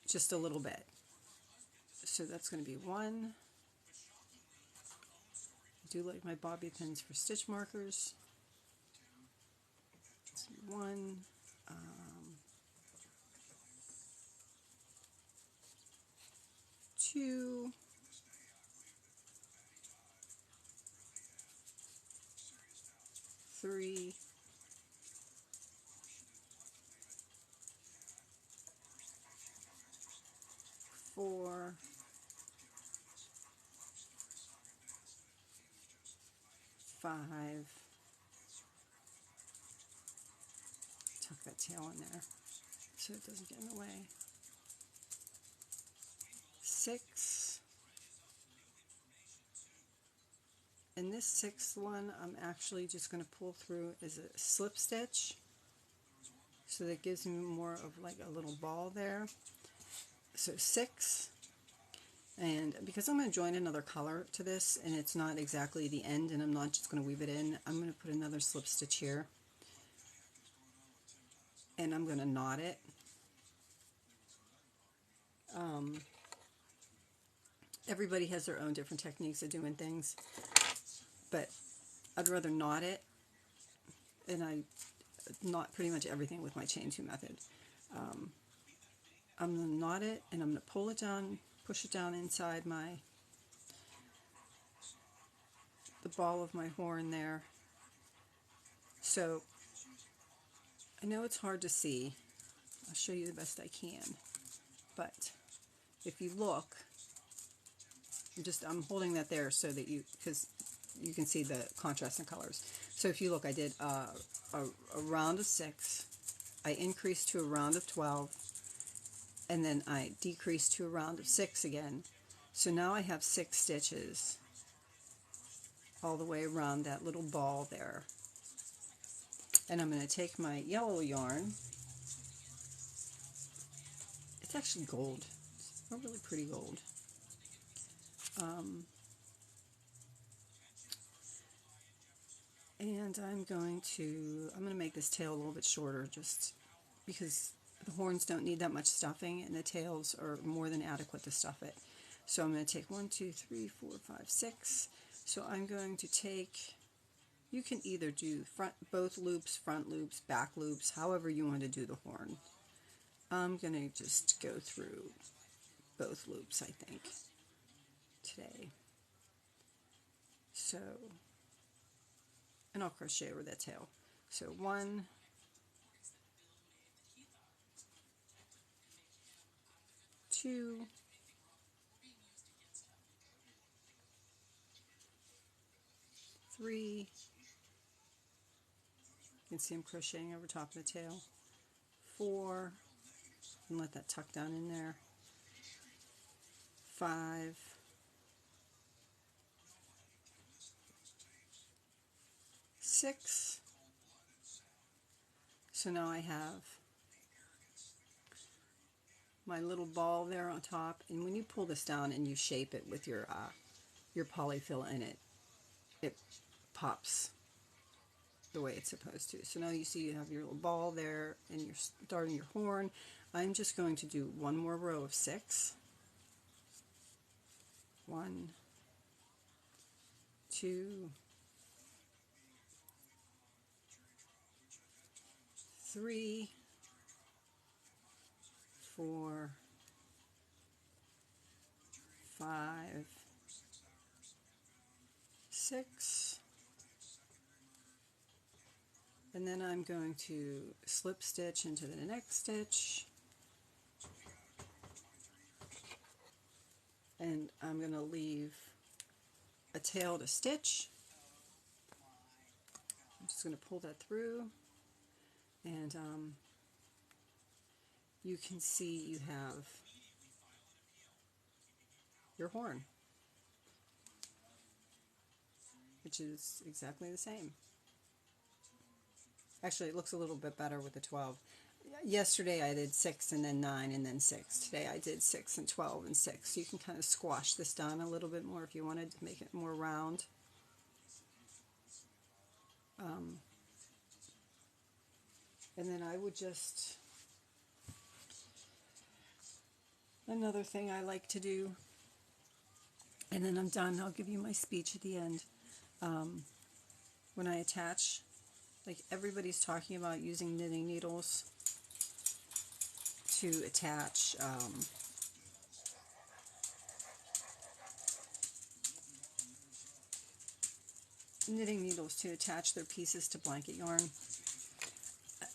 just a little bit. So that's going to be 1. I do like my bobby pins for stitch markers. 1, 2, 3, 4, 5, tuck that tail in there so it doesn't get in the way, 6, and this 6th one I'm actually just going to pull through as a slip stitch, so that gives me more of like a little ball there. So 6, and because I'm going to join another color to this and it's not exactly the end and I'm not just going to weave it in, I'm going to put another slip stitch here and I'm going to knot it. Everybody has their own different techniques of doing things, but I'd rather knot it, and I knot pretty much everything with my chain 2 method. I'm going to knot it and I'm going to pull it down, push it down inside the ball of my horn there. So I know it's hard to see. I'll show you the best I can, but if you look, I'm holding that there so that because you can see the contrast in colors. So if you look, I did a round of 6, I increased to a round of 12, and then I decreased to a round of 6 again. So now I have 6 stitches all the way around that little ball there. And I'm going to take my yellow yarn. It's actually gold. It's a really pretty gold. And I'm going to make this tail a little bit shorter just because the horns don't need that much stuffing and the tails are more than adequate to stuff it. So I'm going to take 1, 2, 3, 4, 5, 6. So I'm going to take, you can either do both loops, front loops, back loops, however you want to do the horn. I'm going to just go through both loops, I think, today. So, and I'll crochet over that tail. So 1, 2, 3, you can see I'm crocheting over top of the tail, 4, and let that tuck down in there, 5, 6, so now I have my little ball there on top, and when you pull this down and you shape it with your polyfill in it, it pops the way it's supposed to. So now you see you have your little ball there and you're starting your horn. I'm just going to do one more row of 6. 1, 2, 3, 4, 5, 6, and then I'm going to slip stitch into the next stitch, and I'm going to leave a tail to stitch. I'm just going to pull that through, and you can see you have your horn, which is exactly the same. Actually, it looks a little bit better with the 12. Yesterday I did 6 and then 9 and then 6. Today I did 6 and 12 and 6. So you can kind of squash this down a little bit more if you wanted to make it more round. And then I would just, another thing I like to do, and then I'm done, I'll give you my speech at the end. When I attach, like everybody's talking about using knitting needles to attach their pieces to blanket yarn.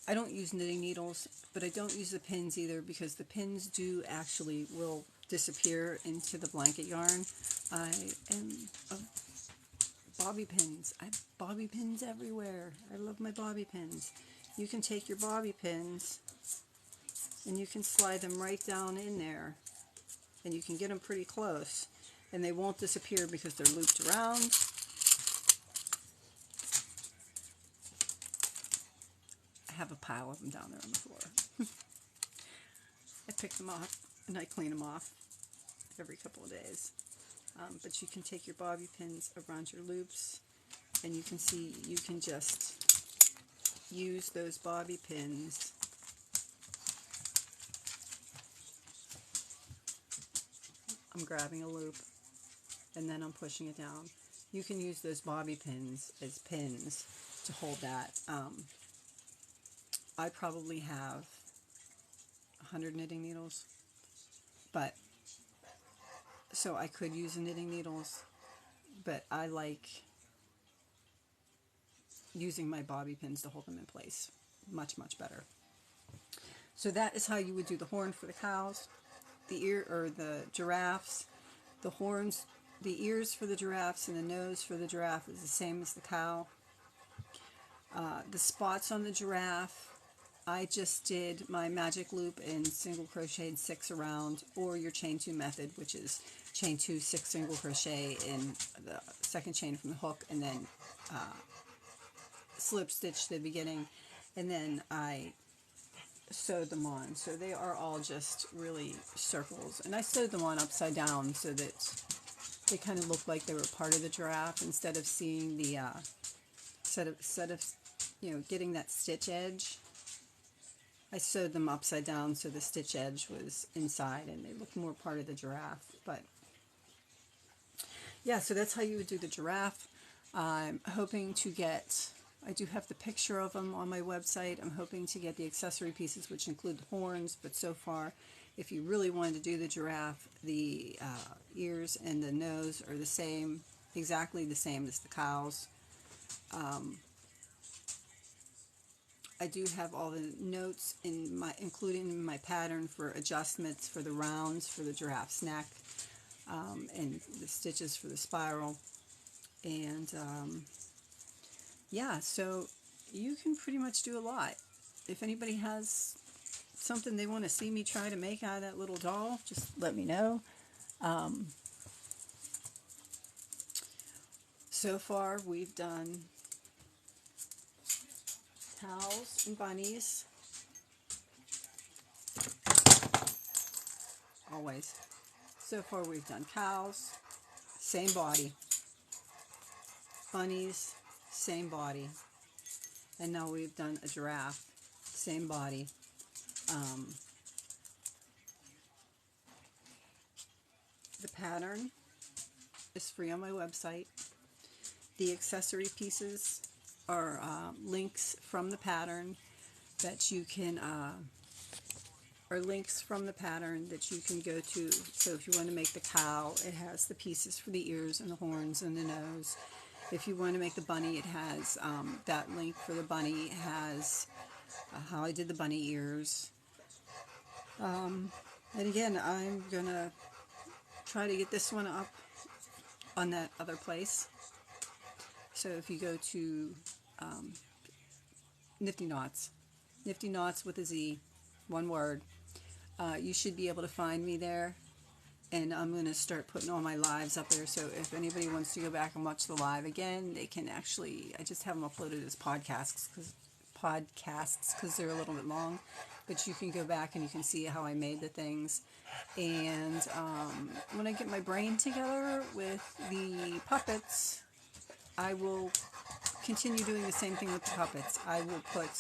I don't use knitting needles, but I don't use the pins either because the pins do actually will disappear into the blanket yarn. I am of bobby pins. I have bobby pins everywhere. I love my bobby pins. You can take your bobby pins and you can slide them right down in there, and you can get them pretty close and they won't disappear because they're looped around. I have a pile of them down there on the floor. I pick them off and I clean them off every couple of days. But you can take your bobby pins around your loops, and you can see you can just use those bobby pins I'm grabbing a loop and then I'm pushing it down. You can use those bobby pins as pins to hold that. I probably have 100 knitting needles, but so I could use the knitting needles, but I like using my bobby pins to hold them in place. Much, much better. So that is how you would do the horn for the cows, the ear or the giraffes. The horns, the ears for the giraffes and the nose for the giraffe is the same as the cow. The spots on the giraffe, I just did my magic loop and single crocheted 6 around, or your chain 2 method, which is chain 2, 6 single crochet in the second chain from the hook, and then slip stitch the beginning, and then I sewed them on. So they are all just really circles, and I sewed them on upside down so that they kind of look like they were part of the giraffe instead of seeing the instead of getting that stitch edge. I sewed them upside down so the stitch edge was inside and they looked more part of the giraffe. But yeah, so that's how you would do the giraffe. I'm hoping to get, I do have the picture of them on my website. I'm hoping to get the accessory pieces, which include the horns, but so far, if you really wanted to do the giraffe, the ears and the nose are the same, exactly the same as the cows. I do have all the notes including in my pattern for adjustments for the rounds for the giraffe's neck, and the stitches for the spiral. And yeah, so you can pretty much do a lot. If anybody has something they want to see me try to make out of that little doll, just let me know. So far we've done cows and bunnies, always. So far we've done cows, same body, bunnies, same body, and now we've done a giraffe, same body. The pattern is free on my website. The accessory pieces are links from the pattern that you can go to. So if you want to make the cow, it has the pieces for the ears and the horns and the nose. If you want to make the bunny, it has that link for the bunny. It has how I did the bunny ears. And again, I'm gonna try to get this one up on that other place. So if you go to Nifty Knots with a Z, one word, you should be able to find me there. And I'm going to start putting all my lives up there, so if anybody wants to go back and watch the live again, they can actually, I just have them uploaded as podcasts because they're a little bit long, but you can go back and you can see how I made the things. And when I get my brain together with the puppets, I will continue doing the same thing with the puppets. I will put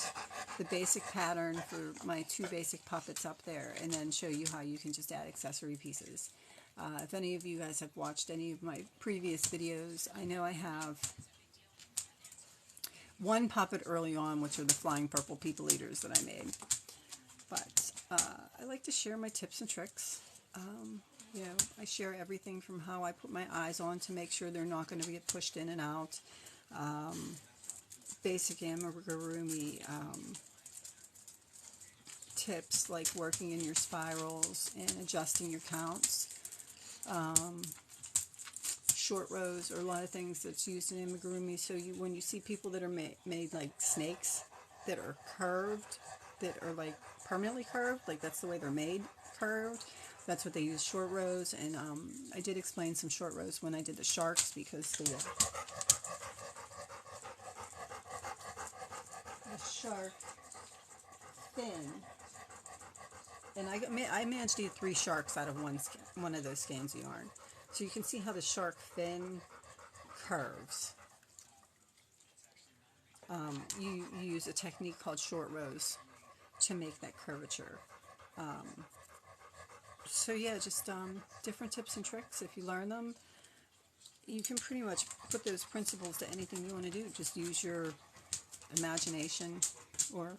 the basic pattern for my 2 basic puppets up there and then show you how you can just add accessory pieces. If any of you guys have watched any of my previous videos, I know I have one puppet early on, which are the flying purple people eaters that I made. But I like to share my tips and tricks. I share everything from how I put my eyes on to make sure they're not going to get pushed in and out. Basic amigurumi tips like working in your spirals and adjusting your counts. Short rows are a lot of things that's used in amigurumi. So when you see people that are made like snakes that are curved, that are like permanently curved, like that's the way they're made, curved, that's what they use, short rows. And I did explain some short rows when I did the sharks, because the shark fin, and I managed to get 3 sharks out of one of those skeins of yarn. So you can see how the shark fin curves. You use a technique called short rows to make that curvature. So yeah, just different tips and tricks. If you learn them, you can pretty much put those principles to anything you want to do. Just use your imagination. Or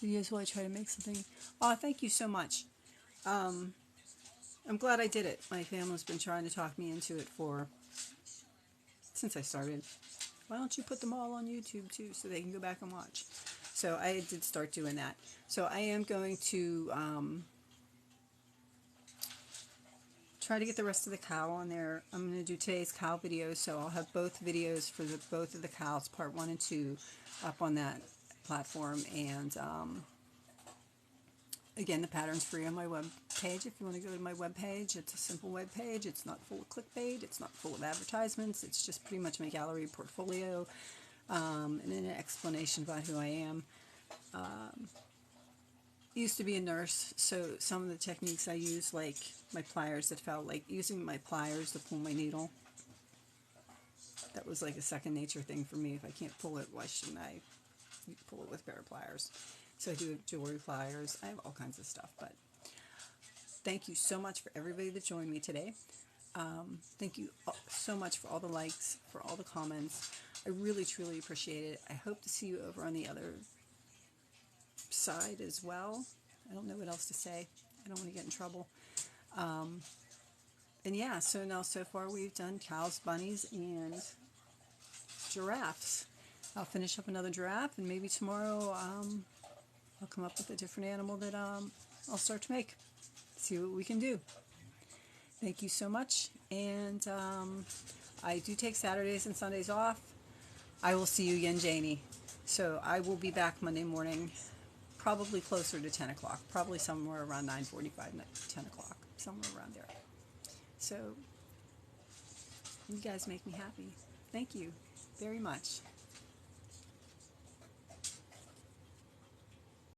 videos while I try to make something. Oh, thank you so much. I'm glad I did it. My family's been trying to talk me into it since I started. Why don't you put them all on YouTube too, so they can go back and watch? So I did start doing that. So I am going to try to get the rest of the cow on there. I'm going to do today's cow video, so I'll have both videos for both of the cows, part 1 and 2, up on that platform. And Again, the pattern's free on my web page. If you want to go to my web page, it's a simple web page. It's not full of clickbait. It's not full of advertisements. It's just pretty much my gallery portfolio, and then an explanation about who I am. Used to be a nurse, so some of the techniques I use, like my pliers, that felt like using my pliers to pull my needle. That was like a second nature thing for me. If I can't pull it, why shouldn't I pull it with a pair of pliers? So I do jewelry pliers. I have all kinds of stuff. But thank you so much for everybody that joined me today. Thank you so much for all the likes, for all the comments. I really, truly appreciate it. I hope to see you over on the other side as well. I don't know what else to say. I don't want to get in trouble. And yeah, so now so far we've done cows, bunnies, and giraffes. I'll finish up another giraffe, and maybe tomorrow I'll come up with a different animal that I'll start to make. See what we can do. Thank you so much, and I do take Saturdays and Sundays off. I will see you again, Janie. So I will be back Monday morning, probably closer to 10 o'clock, probably somewhere around 9:45, 10 o'clock, somewhere around there. So you guys make me happy. Thank you very much.